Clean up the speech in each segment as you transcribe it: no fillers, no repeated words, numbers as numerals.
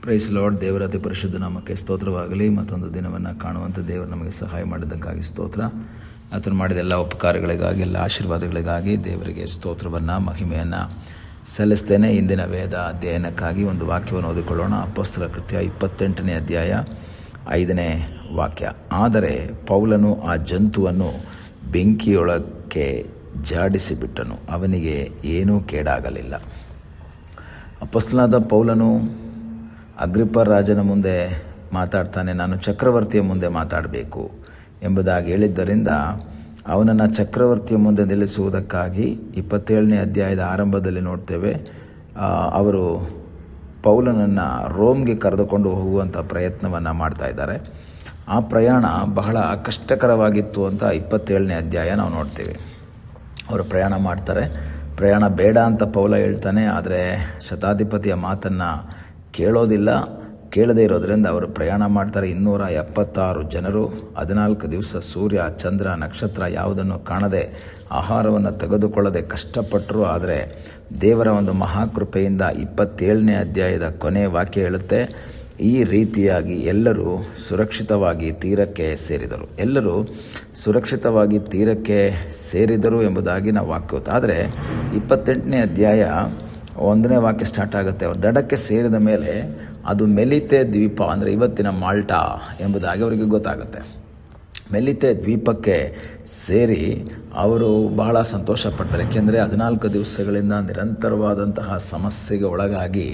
Price lord. ದೇವರ ಅತಿ ಪರಿಶುದ್ಧ ನಾಮಕ್ಕೆ ಸ್ತೋತ್ರವಾಗಲಿ. ಮತ್ತೊಂದು ದಿನವನ್ನು ಕಾಣುವಂಥ ದೇವರು ನಮಗೆ ಸಹಾಯ ಮಾಡಿದ್ದಕ್ಕಾಗಿ ಸ್ತೋತ್ರ. ಆತನು ಮಾಡಿದ ಎಲ್ಲ ಉಪಕಾರಗಳಿಗಾಗಿ, ಎಲ್ಲ ಆಶೀರ್ವಾದಗಳಿಗಾಗಿ ದೇವರಿಗೆ ಸ್ತೋತ್ರವನ್ನು, ಮಹಿಮೆಯನ್ನು ಸಲ್ಲಿಸ್ತೇನೆ. ಇಂದಿನ ವೇದ ಅಧ್ಯಯನಕ್ಕಾಗಿ ಒಂದು ವಾಕ್ಯವನ್ನು ಓದಿಕೊಳ್ಳೋಣ. ಅಪೊಸ್ತಲರ ಕೃತ್ಯ 28ನೇ ಅಧ್ಯಾಯ 5ನೇ ವಾಕ್ಯ. ಆದರೆ ಪೌಲನು ಆ ಜಂತುವನ್ನು ಬೆಂಕಿಯೊಳಕ್ಕೆ ಜಾಡಿಸಿಬಿಟ್ಟನು, ಅವನಿಗೆ ಏನೂ ಕೇಡಾಗಲಿಲ್ಲ. ಅಪೊಸ್ತಲನಾದ ಪೌಲನು ಅಗ್ರಿಪ್ಪ ರಾಜನ ಮುಂದೆ ಮಾತಾಡ್ತಾನೆ. ನಾನು ಚಕ್ರವರ್ತಿಯ ಮುಂದೆ ಮಾತಾಡಬೇಕು ಎಂಬುದಾಗಿ ಹೇಳಿದ್ದರಿಂದ ಅವನನ್ನು ಚಕ್ರವರ್ತಿಯ ಮುಂದೆ ನಿಲ್ಲಿಸುವುದಕ್ಕಾಗಿ 27ನೇ ಅಧ್ಯಾಯದ ಆರಂಭದಲ್ಲಿ ನೋಡ್ತೇವೆ. ಅವರು ಪೌಲನನ್ನು ರೋಮ್ಗೆ ಕರೆದುಕೊಂಡು ಹೋಗುವಂಥ ಪ್ರಯತ್ನವನ್ನು ಮಾಡ್ತಾ ಇದ್ದಾರೆ. ಆ ಪ್ರಯಾಣ ಬಹಳ ಕಷ್ಟಕರವಾಗಿತ್ತು ಅಂತ 27ನೇ ಅಧ್ಯಾಯ ನಾವು ನೋಡ್ತೇವೆ. ಅವರು ಪ್ರಯಾಣ ಮಾಡ್ತಾರೆ. ಪ್ರಯಾಣ ಬೇಡ ಅಂತ ಪೌಲ ಹೇಳ್ತಾನೆ. ಆದರೆ ಶತಾಧಿಪತಿಯ ಮಾತನ್ನು ಕೇಳದೇ ಇರೋದರಿಂದ ಅವರು ಪ್ರಯಾಣ ಮಾಡ್ತಾರೆ. 276 ಜನರು 14 ದಿವಸ ಸೂರ್ಯ, ಚಂದ್ರ, ನಕ್ಷತ್ರ ಯಾವುದನ್ನು ಕಾಣದೆ, ಆಹಾರವನ್ನು ತೆಗೆದುಕೊಳ್ಳದೆ ಕಷ್ಟಪಟ್ಟರು. ಆದರೆ ದೇವರ ಒಂದು ಮಹಾಕೃಪೆಯಿಂದ 27ನೇ ಅಧ್ಯಾಯದ ಕೊನೆ ವಾಕ್ಯ ಹೇಳುತ್ತೆ, ಈ ರೀತಿಯಾಗಿ ಎಲ್ಲರೂ ಸುರಕ್ಷಿತವಾಗಿ ತೀರಕ್ಕೆ ಸೇರಿದರು. ಎಲ್ಲರೂ ಸುರಕ್ಷಿತವಾಗಿ ತೀರಕ್ಕೆ ಸೇರಿದರು ಎಂಬುದಾಗಿ ನಾವು ವಾಕ್ಯ. ಆದರೆ 28ನೇ ಅಧ್ಯಾಯ 1ನೇ ವಾಕ್ಯ ಸ್ಟಾರ್ಟ್ ಆಗುತ್ತೆ. ಅವರು ದಡಕ್ಕೆ ಸೇರಿದ ಮೇಲೆ ಅದು ಮೆಲಿತೆ ದ್ವೀಪ, ಅಂದರೆ ಇವತ್ತಿನ ಮಾಲ್ಟಾ ಎಂಬುದಾಗಿ ಅವರಿಗೆ ಗೊತ್ತಾಗುತ್ತೆ. ಮೆಲಿತೆ ದ್ವೀಪಕ್ಕೆ ಸೇರಿ ಅವರು ಬಹಳ ಸಂತೋಷ ಪಡ್ತಾರೆ. ಏಕೆಂದರೆ 14 ದಿವಸಗಳಿಂದ ನಿರಂತರವಾದಂತಹ ಸಮಸ್ಯೆಗೆ ಒಳಗಾಗಿ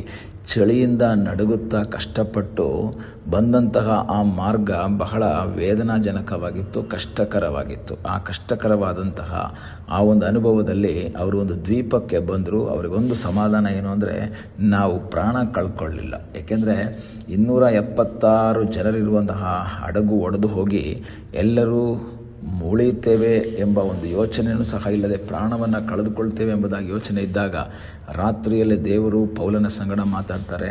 ಚಳಿಯಿಂದ ನಡುಗುತ್ತಾ ಕಷ್ಟಪಟ್ಟು ಬಂದಂತಹ ಆ ಮಾರ್ಗ ಬಹಳ ವೇದನಾಜನಕವಾಗಿತ್ತು, ಕಷ್ಟಕರವಾಗಿತ್ತು. ಆ ಕಷ್ಟಕರವಾದಂತಹ ಆ ಒಂದು ಅನುಭವದಲ್ಲಿ ಅವರು ಒಂದು ದ್ವೀಪಕ್ಕೆ ಬಂದರು. ಅವರಿಗೊಂದು ಸಮಾಧಾನ ಏನು ಅಂದರೆ, ನಾವು ಪ್ರಾಣ ಕಳ್ಕೊಳ್ಳಿಲ್ಲ. ಏಕೆಂದರೆ 276 ಜನರಿರುವಂತಹ ಹಡಗು ಒಡೆದು ಹೋಗಿ ಎಲ್ಲರೂ ಮುಳಿಯುತ್ತೇವೆ ಎಂಬ ಒಂದು ಯೋಚನೆಯೂ ಸಹ ಇಲ್ಲದೆ ಪ್ರಾಣವನ್ನು ಕಳೆದುಕೊಳ್ತೇವೆ ಎಂಬುದಾಗಿ ಯೋಚನೆ ಇದ್ದಾಗ ರಾತ್ರಿಯಲ್ಲಿ ದೇವರು ಪೌಲನ ಸಂಗಡ ಮಾತಾಡ್ತಾರೆ.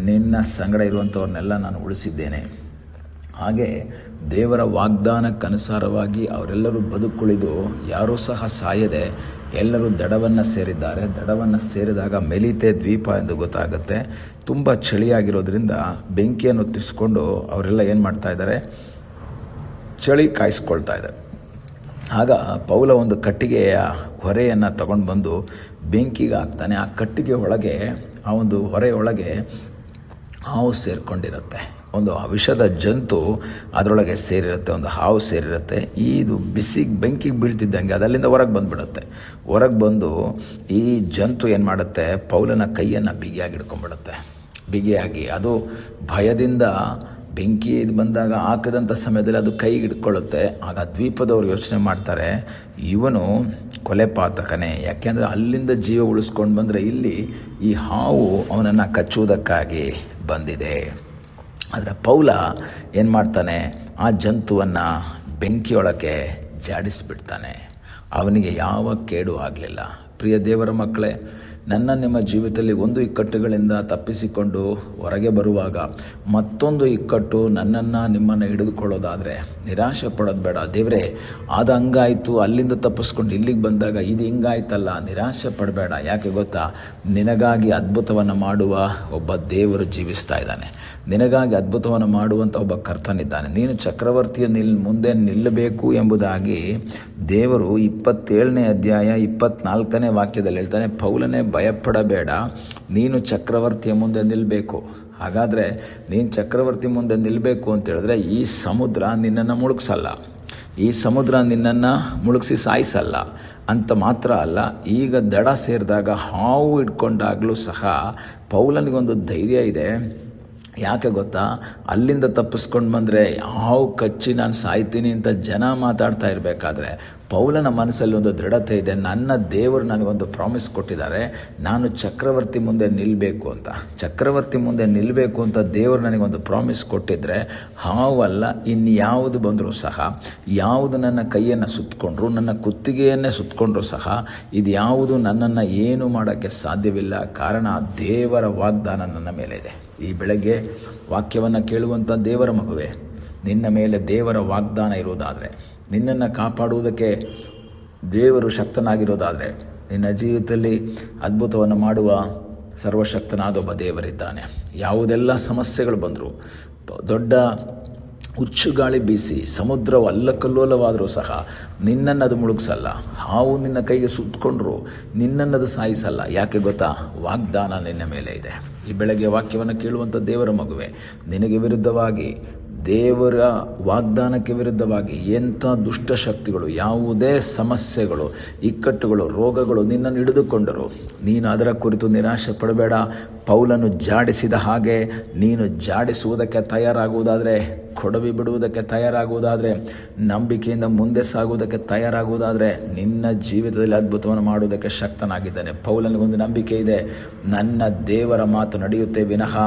ನಿನ್ನ ಸಂಗಡ ಇರುವಂಥವ್ರನ್ನೆಲ್ಲ ನಾನು ಉಳಿಸಿದ್ದೇನೆ. ಹಾಗೆ ದೇವರ ವಾಗ್ದಾನಕ್ಕನುಸಾರವಾಗಿ ಅವರೆಲ್ಲರೂ ಬದುಕುಳಿದು ಯಾರೂ ಸಹ ಸಾಯದೆ ಎಲ್ಲರೂ ದಡವನ್ನು ಸೇರಿದ್ದಾರೆ. ದಡವನ್ನು ಸೇರಿದಾಗ ಮೆಲಿತೆ ದ್ವೀಪ ಎಂದು ಗೊತ್ತಾಗುತ್ತೆ. ತುಂಬ ಚಳಿಯಾಗಿರೋದ್ರಿಂದ ಬೆಂಕಿಯನ್ನು ಹೊತ್ತಿಸ್ಕೊಂಡು ಅವರೆಲ್ಲ ಏನು ಮಾಡ್ತಾ ಇದ್ದಾರೆ, ಚಳಿ ಕಾಯಿಸ್ಕೊಳ್ತಾ ಇದ್ದಾರೆ. ಆಗ ಪೌಲ ಒಂದು ಕಟ್ಟಿಗೆಯ ಹೊರೆಯನ್ನು ತಗೊಂಡು ಬಂದು ಬೆಂಕಿಗೆ ಹಾಕ್ತಾನೆ. ಆ ಕಟ್ಟಿಗೆ ಒಳಗೆ, ಆ ಒಂದು ಹೊರೆಯೊಳಗೆ ಹಾವು ಸೇರಿಕೊಂಡಿರುತ್ತೆ. ಒಂದು ವಿಷದ ಜಂತು ಅದರೊಳಗೆ ಸೇರಿರುತ್ತೆ, ಒಂದು ಹಾವು ಸೇರಿರುತ್ತೆ. ಇದು ಬೆಂಕಿಗೆ ಬೀಳ್ತಿದ್ದಂಗೆ ಅದು ಅಲ್ಲಿಂದ ಹೊರಗೆ ಬಂದುಬಿಡುತ್ತೆ. ಹೊರಗೆ ಬಂದು ಈ ಜಂತು ಏನು ಮಾಡುತ್ತೆ, ಪೌಲನ ಕೈಯನ್ನು ಬಿಗಿಯಾಗಿ ಹಿಡ್ಕೊಂಡ್ಬಿಡುತ್ತೆ. ಬಿಗಿಯಾಗಿ ಅದು ಭಯದಿಂದ ಬೆಂಕಿ ಬಂದಾಗ ಹಾಕಿದಂಥ ಸಮಯದಲ್ಲಿ ಅದು ಕೈಗೆ ಹಿಡ್ಕೊಳ್ಳುತ್ತೆ. ಆಗ ದ್ವೀಪದವರು ಯೋಚನೆ ಮಾಡ್ತಾರೆ, ಇವನು ಕೊಲೆಪಾತಕನೇ. ಯಾಕೆಂದರೆ ಅಲ್ಲಿಂದ ಜೀವ ಉಳಿಸ್ಕೊಂಡು ಬಂದರೆ ಇಲ್ಲಿ ಈ ಹಾವು ಅವನನ್ನು ಕಚ್ಚುವುದಕ್ಕಾಗಿ ಬಂದಿದೆ. ಆದರೆ ಪೌಲ ಏನು ಮಾಡ್ತಾನೆ, ಆ ಜಂತುವನ್ನು ಬೆಂಕಿಯೊಳಗೆ ಜಾಡಿಸಿಬಿಡ್ತಾನೆ. ಅವನಿಗೆ ಯಾವ ಕೇಡು ಆಗಲಿಲ್ಲ. ಪ್ರಿಯ ದೇವರ ಮಕ್ಕಳೇ, ನಿಮ್ಮ ಜೀವಿತದಲ್ಲಿ ಒಂದು ಇಕ್ಕಟ್ಟುಗಳಿಂದ ತಪ್ಪಿಸಿಕೊಂಡು ಹೊರಗೆ ಬರುವಾಗ ಮತ್ತೊಂದು ಇಕ್ಕಟ್ಟು ನಿಮ್ಮನ್ನು ಹಿಡಿದುಕೊಳ್ಳೋದಾದರೆ ನಿರಾಶೆ ಪಡೋದು ಬೇಡ. ದೇವರೇ, ಅದು ಹಂಗಾಯಿತು, ಅಲ್ಲಿಂದ ತಪ್ಪಿಸ್ಕೊಂಡು ಇಲ್ಲಿಗೆ ಬಂದಾಗ ಇದು ಹಿಂಗಾಯ್ತಲ್ಲ, ನಿರಾಶೆ ಪಡಬೇಡ. ಯಾಕೆ ಗೊತ್ತಾ, ನಿನಗಾಗಿ ಅದ್ಭುತವನ್ನು ಮಾಡುವ ಒಬ್ಬ ದೇವರು ಜೀವಿಸ್ತಾ ಇದ್ದಾನೆ. ನಿನಗಾಗಿ ಅದ್ಭುತವನ್ನು ಮಾಡುವಂಥ ಒಬ್ಬ ಕರ್ತನಿದ್ದಾನೆ. ನೀನು ಚಕ್ರವರ್ತಿಯ ಮುಂದೆ ನಿಲ್ಲಬೇಕು ಎಂಬುದಾಗಿ ದೇವರು 27ನೇ ಅಧ್ಯಾಯ 24ನೇ ವಾಕ್ಯದಲ್ಲಿ ಹೇಳ್ತಾನೆ. ಪೌಲನೇ, ಭಯಪಡಬೇಡ, ನೀನು ಚಕ್ರವರ್ತಿಯ ಮುಂದೆ ನಿಲ್ಲಬೇಕು. ಹಾಗಾದರೆ ನೀನು ಚಕ್ರವರ್ತಿ ಮುಂದೆ ನಿಲ್ಲಬೇಕು ಅಂತ ಹೇಳಿದ್ರೆ ಈ ಸಮುದ್ರ ನಿನ್ನನ್ನು ಮುಳುಗಿಸಲ್ಲ, ಈ ಸಮುದ್ರ ನಿನ್ನನ್ನು ಮುಳುಗಿಸಿ ಸಾಯಿಸಲ್ಲ ಅಂತ ಮಾತ್ರ ಅಲ್ಲ, ಈಗ ದಡ ಸೇರಿದಾಗ ಹಾವು ಇಟ್ಕೊಂಡಾಗಲೂ ಸಹ ಪೌಲನಿಗೊಂದು ಧೈರ್ಯ ಇದೆ. ಯಾಕೆ ಗೊತ್ತಾ, ಅಲ್ಲಿಂದ ತಪ್ಪಿಸ್ಕೊಂಡು ಬಂದರೆ ಹಾವು ಕಚ್ಚಿ ನಾನು ಸಾಯ್ತೀನಿ ಅಂತ ಜನ ಮಾತಾಡ್ತಾ ಇರಬೇಕಾದ್ರೆ ಪೌಲನ ಮನಸ್ಸಲ್ಲಿ ಒಂದು ದೃಢತೆ ಇದೆ. ನನ್ನ ದೇವರು ನನಗೊಂದು ಪ್ರಾಮಿಸ್ ಕೊಟ್ಟಿದ್ದಾರೆ, ನಾನು ಚಕ್ರವರ್ತಿ ಮುಂದೆ ನಿಲ್ಲಬೇಕು ಅಂತ. ಚಕ್ರವರ್ತಿ ಮುಂದೆ ನಿಲ್ಲಬೇಕು ಅಂತ ದೇವರು ನನಗೊಂದು ಪ್ರಾಮಿಸ್ ಕೊಟ್ಟಿದ್ದರೆ ಹಾವಲ್ಲ, ಇನ್ಯಾವುದು ಬಂದರೂ ಸಹ, ಯಾವುದು ನನ್ನ ಕೈಯನ್ನು ಸುತ್ತಕೊಂಡ್ರು, ನನ್ನ ಕುತ್ತಿಗೆಯನ್ನೇ ಸುತ್ತಕೊಂಡ್ರು ಸಹ ಇದು ಯಾವುದು ನನ್ನನ್ನು ಏನು ಮಾಡೋಕ್ಕೆ ಸಾಧ್ಯವಿಲ್ಲ. ಕಾರಣ ದೇವರ ವಾಗ್ದಾನ ನನ್ನ ಮೇಲೆ ಇದೆ. ಈ ಬೆಳಗ್ಗೆ ವಾಕ್ಯವನ್ನು ಕೇಳುವಂಥ ದೇವರ ಮಗುವೆ, ನಿನ್ನ ಮೇಲೆ ದೇವರ ವಾಗ್ದಾನ ಇರುವುದಾದರೆ, ನಿನ್ನನ್ನು ಕಾಪಾಡುವುದಕ್ಕೆ ದೇವರು ಶಕ್ತನಾಗಿರೋದಾದರೆ, ನಿನ್ನ ಜೀವಿತದಲ್ಲಿ ಅದ್ಭುತವನ್ನು ಮಾಡುವ ಸರ್ವಶಕ್ತನಾದ ಒಬ್ಬ ದೇವರಿದ್ದಾನೆ. ಯಾವುದೆಲ್ಲ ಸಮಸ್ಯೆಗಳು ಬಂದರೂ, ದೊಡ್ಡ ಹುಚ್ಚುಗಾಳಿ ಬೀಸಿ ಸಮುದ್ರವು ಅಲ್ಲಕಲ್ಲೋಲವಾದರೂ ಸಹ ನಿನ್ನನ್ನದು ಮುಳುಗಿಸಲ್ಲ. ಹಾವು ನಿನ್ನ ಕೈಗೆ ಸುತ್ತಕೊಂಡ್ರು ನಿನ್ನನ್ನದು ಸಾಯಿಸಲ್ಲ. ಯಾಕೆ ಗೊತ್ತಾ? ವಾಗ್ದಾನ ನಿನ್ನ ಮೇಲೆ ಇದೆ. ಈ ಬೆಳಗ್ಗೆ ವಾಕ್ಯವನ್ನು ಕೇಳುವಂಥ ದೇವರ ಮಗುವೆ, ನಿನಗೆ ವಿರುದ್ಧವಾಗಿ, ದೇವರ ವಾಗ್ದಾನಕ್ಕೆ ವಿರುದ್ಧವಾಗಿ ಎಂಥ ದುಷ್ಟಶಕ್ತಿಗಳು, ಯಾವುದೇ ಸಮಸ್ಯೆಗಳು, ಇಕ್ಕಟ್ಟುಗಳು, ರೋಗಗಳು ನಿನ್ನನ್ನು ಹಿಡಿದುಕೊಂಡರು, ನೀನು ಅದರ ಕುರಿತು ನಿರಾಶೆ ಪಡಬೇಡ. ಪೌಲನು ಜಾಡಿಸಿದ ಹಾಗೆ ನೀನು ಜಾಡಿಸುವುದಕ್ಕೆ ತಯಾರಾಗುವುದಾದರೆ, ಕೊಡವಿ ಬಿಡುವುದಕ್ಕೆ ತಯಾರಾಗುವುದಾದರೆ, ನಂಬಿಕೆಯಿಂದ ಮುಂದೆ ಸಾಗುವುದಕ್ಕೆ ತಯಾರಾಗುವುದಾದರೆ, ನಿನ್ನ ಜೀವಿತದಲ್ಲಿ ಅದ್ಭುತವನ್ನು ಮಾಡುವುದಕ್ಕೆ ಶಕ್ತನಾಗಿದ್ದಾನೆ. ಪೌಲನಿಗೊಂದು ನಂಬಿಕೆ ಇದೆ, ನನ್ನ ದೇವರ ಮಾತು ನಡೆಯುತ್ತೆ ವಿನಃ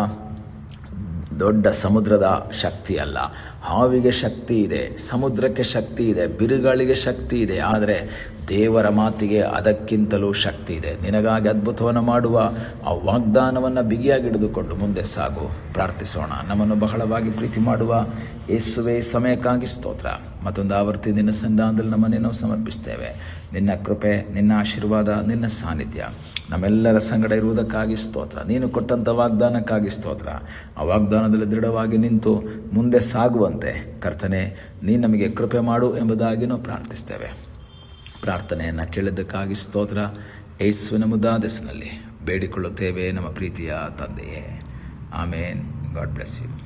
ದೊಡ್ಡ ಸಮುದ್ರದ ಶಕ್ತಿ ಅಲ್ಲ. ಹಾವಿಗೆ ಶಕ್ತಿ ಇದೆ, ಸಮುದ್ರಕ್ಕೆ ಶಕ್ತಿ ಇದೆ, ಬಿರುಗಾಳಿಗೆ ಶಕ್ತಿ ಇದೆ, ಆದರೆ ದೇವರ ಮಾತಿಗೆ ಅದಕ್ಕಿಂತಲೂ ಶಕ್ತಿ ಇದೆ. ನಿನಗಾಗಿ ಅದ್ಭುತವನ್ನು ಮಾಡುವ ಆ ವಾಗ್ದಾನವನ್ನು ಬಿಗಿಯಾಗಿ ಹಿಡಿದುಕೊಂಡು ಮುಂದೆ ಸಾಗು. ಪ್ರಾರ್ಥಿಸೋಣ. ನಮ್ಮನ್ನು ಬಹಳವಾಗಿ ಪ್ರೀತಿ ಮಾಡುವ ಯೇಸುವೇ, ಸಮಯಕ್ಕಾಗಿ ಸ್ತೋತ್ರ. ಮತ್ತೊಂದು ಆವರ್ತಿ ನಿನ್ನ ಸನ್ನಿಧಾನದಲ್ಲಿ ನಮ್ಮನ್ನೇ ನಾವು ಸಮರ್ಪಿಸ್ತೇವೆ. ನಿನ್ನ ಕೃಪೆ, ನಿನ್ನ ಆಶೀರ್ವಾದ, ನಿನ್ನ ಸಾನ್ನಿಧ್ಯ ನಮ್ಮೆಲ್ಲರ ಸಂಗಡ ಇರುವುದಕ್ಕಾಗಿ ಸ್ತೋತ್ರ. ನೀನು ಕೊಟ್ಟಂಥ ವಾಗ್ದಾನಕ್ಕಾಗಿ ಸ್ತೋತ್ರ. ಆ ವಾಗ್ದಾನದಲ್ಲಿ ದೃಢವಾಗಿ ನಿಂತು ಮುಂದೆ ಸಾಗುವಂತೆ ಕರ್ತನೆ ನೀನು ನಮಗೆ ಕೃಪೆ ಮಾಡು ಎಂಬುದಾಗಿ ನಾವು ಪ್ರಾರ್ಥಿಸ್ತೇವೆ. ಪ್ರಾರ್ಥನೆಯನ್ನು ಕೇಳಿದ್ದಕ್ಕಾಗಿ ಸ್ತೋತ್ರ. ಯೇಸುವಿನ ಮುದ್ದಾದ ಹೆಸರಿನಲ್ಲಿ ಬೇಡಿಕೊಳ್ಳುತ್ತೇವೆ ನಮ್ಮ ಪ್ರೀತಿಯ ತಂದೆಯೇ. ಆಮೇನ್. God bless you.